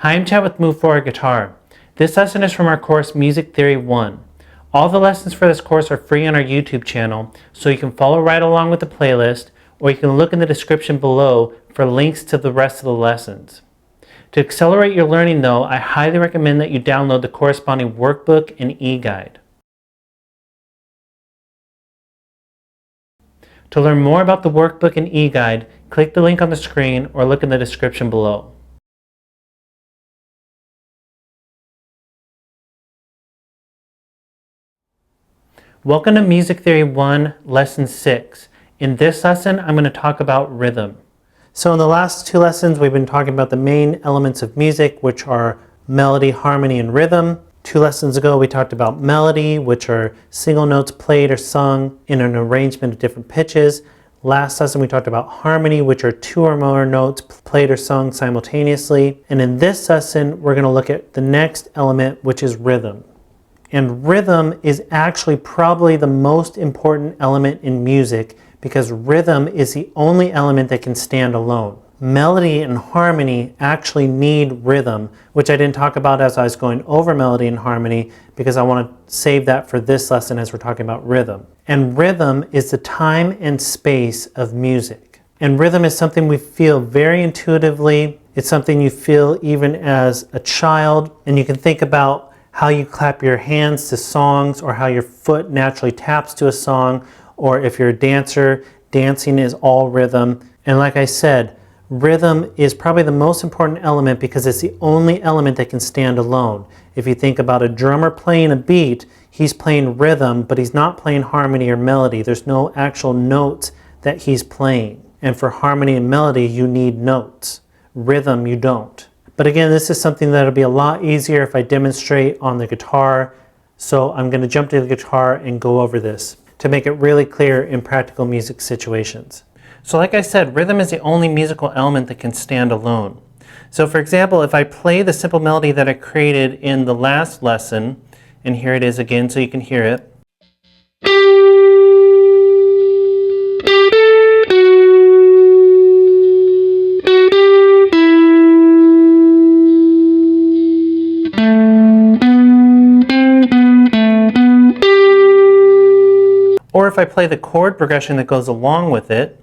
Hi, I'm Chad with Move Forward Guitar. This lesson is from our course Music Theory 1. All the lessons for this course are free on our YouTube channel, so you can follow right along with the playlist, or you can look in the description below for links to the rest of the lessons. To accelerate your learning though, I highly recommend that you download the corresponding workbook and eGuide. To learn more about the workbook and eGuide, click the link on the screen or look in the description below. Welcome to Music Theory 1, Lesson 6. In this lesson, I'm going to talk about rhythm. So in the last two lessons, we've been talking about the main elements of music, which are melody, harmony, and rhythm. 2 lessons ago, we talked about melody, which are single notes played or sung in an arrangement of different pitches. Last lesson, we talked about harmony, which are 2 or more notes played or sung simultaneously. And in this lesson, we're going to look at the next element, which is rhythm. And rhythm is actually probably the most important element in music because rhythm is the only element that can stand alone. Melody and harmony actually need rhythm, which I didn't talk about as I was going over melody and harmony because I want to save that for this lesson as we're talking about rhythm. And rhythm is the time and space of music. And rhythm is something we feel very intuitively. It's something you feel even as a child, and you can think about how you clap your hands to songs or how your foot naturally taps to a song, or if you're a dancer, dancing is all rhythm. And like I said, rhythm is probably the most important element because it's the only element that can stand alone. If you think about a drummer playing a beat, he's playing rhythm, but he's not playing harmony or melody. There's no actual notes that he's playing. And for harmony and melody, you need notes. Rhythm, you don't. But again, this is something that'll be a lot easier if I demonstrate on the guitar. So I'm going to jump to the guitar and go over this to make it really clear in practical music situations. So like I said, rhythm is the only musical element that can stand alone. So for example, if I play the simple melody that I created in the last lesson, and here it is again so you can hear it. Or if I play the chord progression that goes along with it,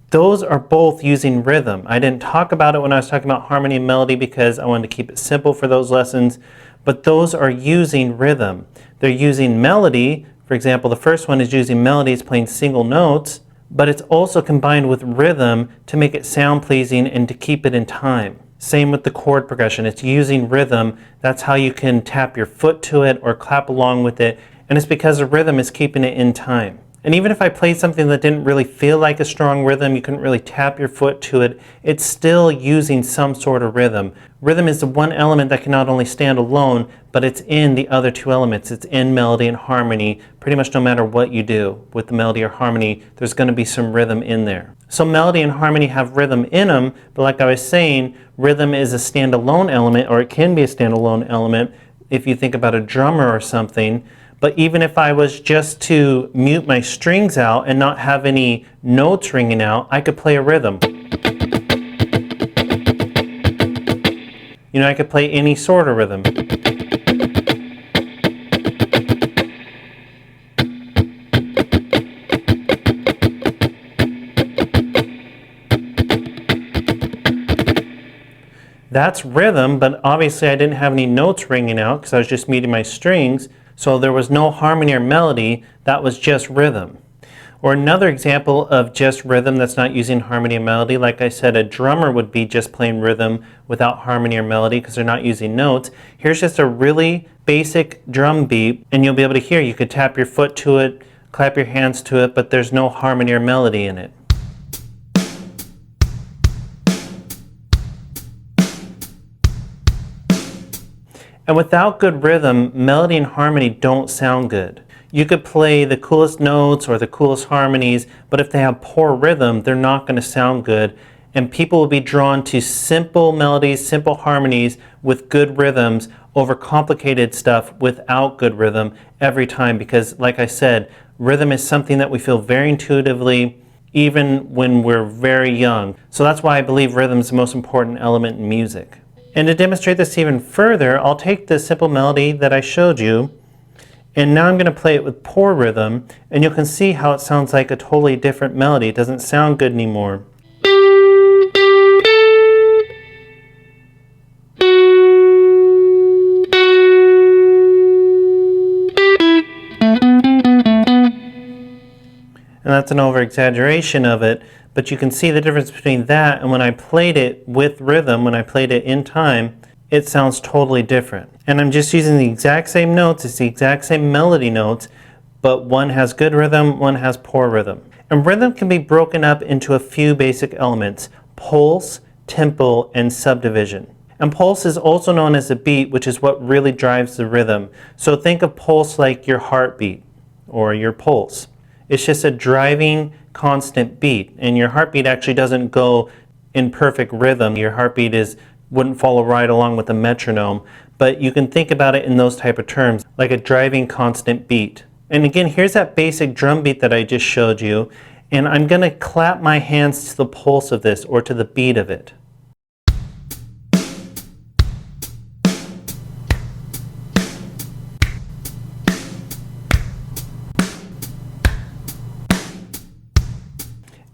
those are both using rhythm. I didn't talk about it when I was talking about harmony and melody because I wanted to keep it simple for those lessons, but those are using rhythm. They're using melody. For example, the first one is using melody, it's playing single notes, but it's also combined with rhythm to make it sound pleasing and to keep it in time. Same with the chord progression, it's using rhythm. That's how you can tap your foot to it or clap along with it, and it's because the rhythm is keeping it in time. And even if I played something that didn't really feel like a strong rhythm, you couldn't really tap your foot to it, it's still using some sort of rhythm. Rhythm is the one element that can not only stand alone, but it's in the other 2 elements. It's in melody and harmony. Pretty much no matter what you do with the melody or harmony, there's going to be some rhythm in there. So melody and harmony have rhythm in them, but like I was saying, rhythm is a standalone element, or it can be a standalone element if you think about a drummer or something. But even if I was just to mute my strings out and not have any notes ringing out, I could play a rhythm. You know, I could play any sort of rhythm. That's rhythm, but obviously I didn't have any notes ringing out because I was just muting my strings. So there was no harmony or melody, that was just rhythm. Or another example of just rhythm that's not using harmony and melody, like I said, a drummer would be just playing rhythm without harmony or melody because they're not using notes. Here's just a really basic drum beat, and you'll be able to hear, you could tap your foot to it, clap your hands to it, but there's no harmony or melody in it. And without good rhythm, melody and harmony don't sound good. You could play the coolest notes or the coolest harmonies, but if they have poor rhythm, they're not going to sound good. and people will be drawn to simple melodies, simple harmonies with good rhythms over complicated stuff without good rhythm every time, because like I said, rhythm is something that we feel very intuitively even when we're very young. So that's why I believe rhythm is the most important element in music. And to demonstrate this even further, I'll take the simple melody that I showed you, and now I'm going to play it with poor rhythm, and you can see how it sounds like a totally different melody. It doesn't sound good anymore. And that's an over-exaggeration of it, but you can see the difference between that and when I played it with rhythm, when I played it in time, it sounds totally different. And I'm just using the exact same notes, it's the exact same melody notes, but one has good rhythm, one has poor rhythm. And rhythm can be broken up into a few basic elements: pulse, tempo, and subdivision. And pulse is also known as the beat, which is what really drives the rhythm. So think of pulse like your heartbeat or your pulse. It's just a driving constant beat, and your heartbeat actually doesn't go in perfect rhythm. Your heartbeat wouldn't follow right along with a metronome, but you can think about it in those type of terms, like a driving constant beat. And again, here's that basic drum beat that I just showed you, and I'm going to clap my hands to the pulse of this, or to the beat of it.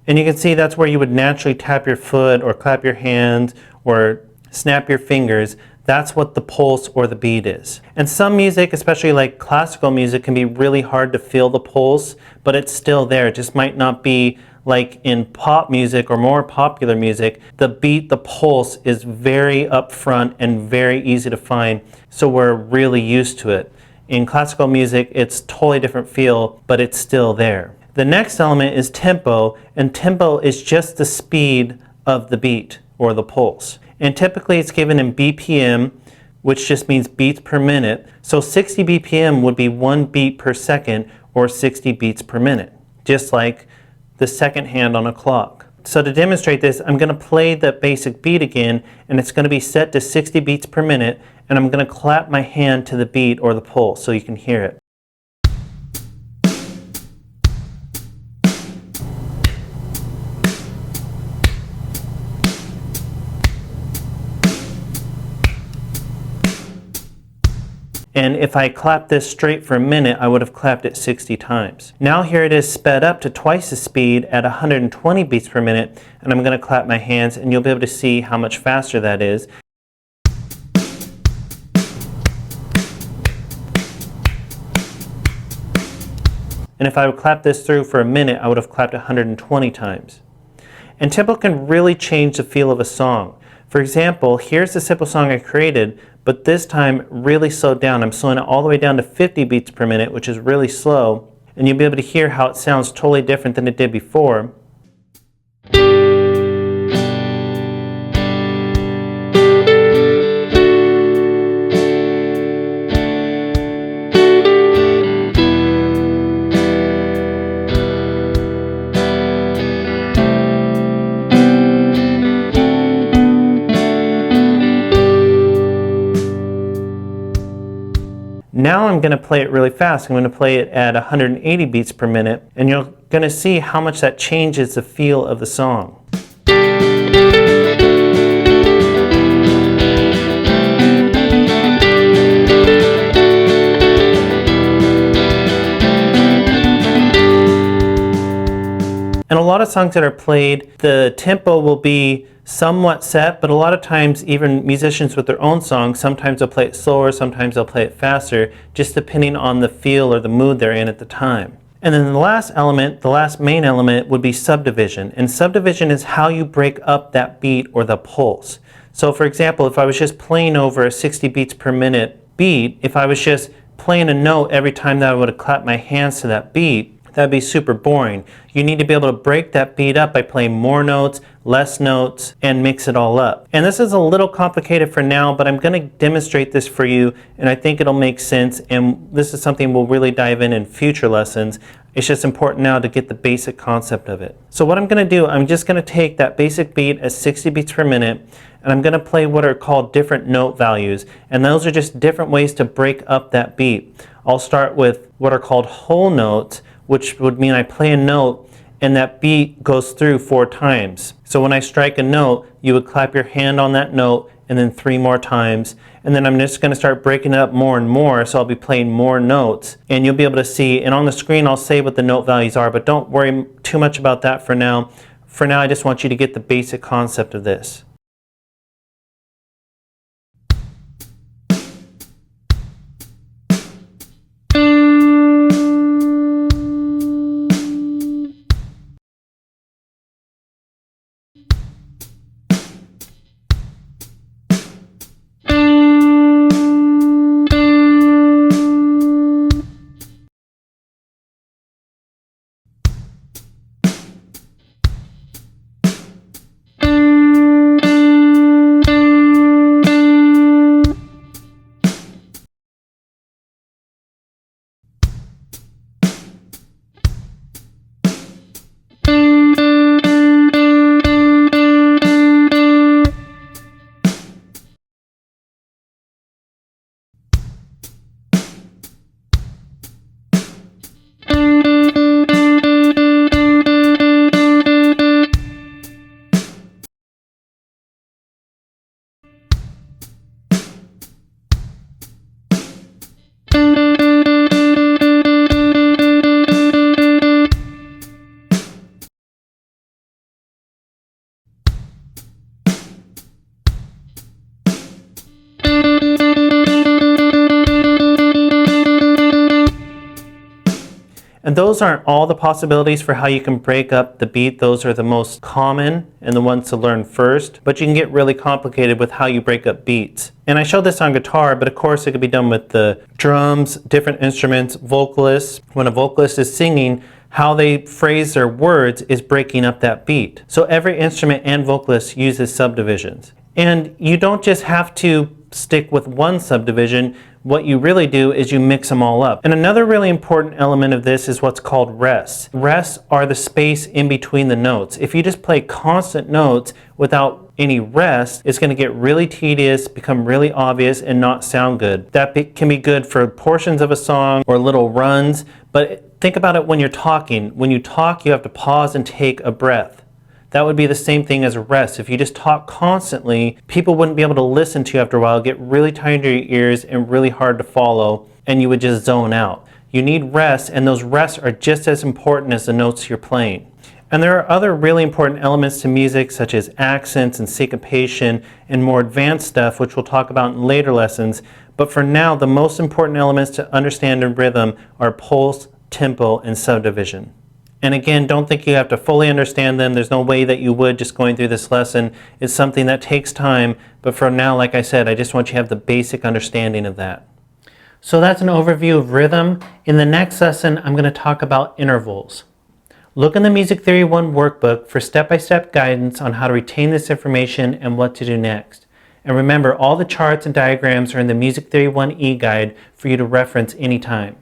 And you can see that's where you would naturally tap your foot or clap your hands or snap your fingers. That's what the pulse or the beat is. And some music, especially like classical music, can be really hard to feel the pulse, but it's still there. It just might not be like in pop music or more popular music. The beat, the pulse is very upfront and very easy to find, so we're really used to it. In classical music, it's totally different feel, but it's still there. The next element is tempo, and tempo is just the speed of the beat or the pulse. And typically it's given in BPM, which just means beats per minute. So 60 BPM would be 1 beat per second, or 60 beats per minute, just like the second hand on a clock. So to demonstrate this, I'm going to play the basic beat again, and it's going to be set to 60 beats per minute, and I'm going to clap my hand to the beat or the pulse so you can hear it. And if I clapped this straight for a minute, I would have clapped it 60 times. Now here it is sped up to twice the speed at 120 beats per minute, and I'm going to clap my hands, and you'll be able to see how much faster that is. And if I would clap this through for a minute, I would have clapped 120 times. And tempo can really change the feel of a song. For example, here's the simple song I created, but this time really slowed down. I'm slowing it all the way down to 50 beats per minute, which is really slow, and you'll be able to hear how it sounds totally different than it did before. Now I'm going to play it really fast. I'm going to play it at 180 beats per minute, and you're going to see how much that changes the feel of the song. And a lot of songs that are played, the tempo will be somewhat set, but a lot of times even musicians with their own songs, sometimes they'll play it slower, sometimes they'll play it faster, just depending on the feel or the mood they're in at the time. And then the last element, the last main element, would be subdivision. And subdivision is how you break up that beat or the pulse. So for example, if I was just playing over a 60 beats per minute beat, if I was just playing a note every time that I would have clapped my hands to that beat, that'd be super boring. You need to be able to break that beat up by playing more notes, less notes, and mix it all up. And this is a little complicated for now, but I'm going to demonstrate this for you, and I think it'll make sense, and this is something we'll really dive in future lessons. It's just important now to get the basic concept of it. So what I'm going to do, I'm just going to take that basic beat at 60 beats per minute, and I'm going to play what are called different note values, and those are just different ways to break up that beat. I'll start with what are called whole notes, which would mean I play a note and that beat goes through 4 times. So when I strike a note, you would clap your hand on that note and then 3 more times. And then I'm just going to start breaking it up more and more, so I'll be playing more notes. And you'll be able to see, and on the screen I'll say what the note values are, but don't worry too much about that for now. For now, I just want you to get the basic concept of this. And those aren't all the possibilities for how you can break up the beat. Those are the most common and the ones to learn first, but you can get really complicated with how you break up beats. And I showed this on guitar, but of course it could be done with the drums, different instruments, vocalists. When a vocalist is singing, how they phrase their words is breaking up that beat. So every instrument and vocalist uses subdivisions. And you don't just have to stick with one subdivision. What you really do is you mix them all up. And another really important element of this is what's called rests. Rests are the space in between the notes. If you just play constant notes without any rest, it's going to get really tedious, become really obvious, and not sound good. That can be good for portions of a song or little runs, but think about it when you're talking. When you talk, you have to pause and take a breath. That would be the same thing as a rest. If you just talk constantly, people wouldn't be able to listen to you after a while, get really tired to your ears and really hard to follow, and you would just zone out. You need rest, and those rests are just as important as the notes you're playing. And there are other really important elements to music, such as accents and syncopation and more advanced stuff, which we'll talk about in later lessons. But for now, the most important elements to understand in rhythm are pulse, tempo, and subdivision. And again, don't think you have to fully understand them. There's no way that you would just going through this lesson. It's something that takes time, but for now, like I said, I just want you to have the basic understanding of that. So that's an overview of rhythm. In the next lesson, I'm going to talk about intervals. Look in the Music Theory 1 workbook for step-by-step guidance on how to retain this information and what to do next. And remember, all the charts and diagrams are in the Music Theory 1 eGuide for you to reference anytime.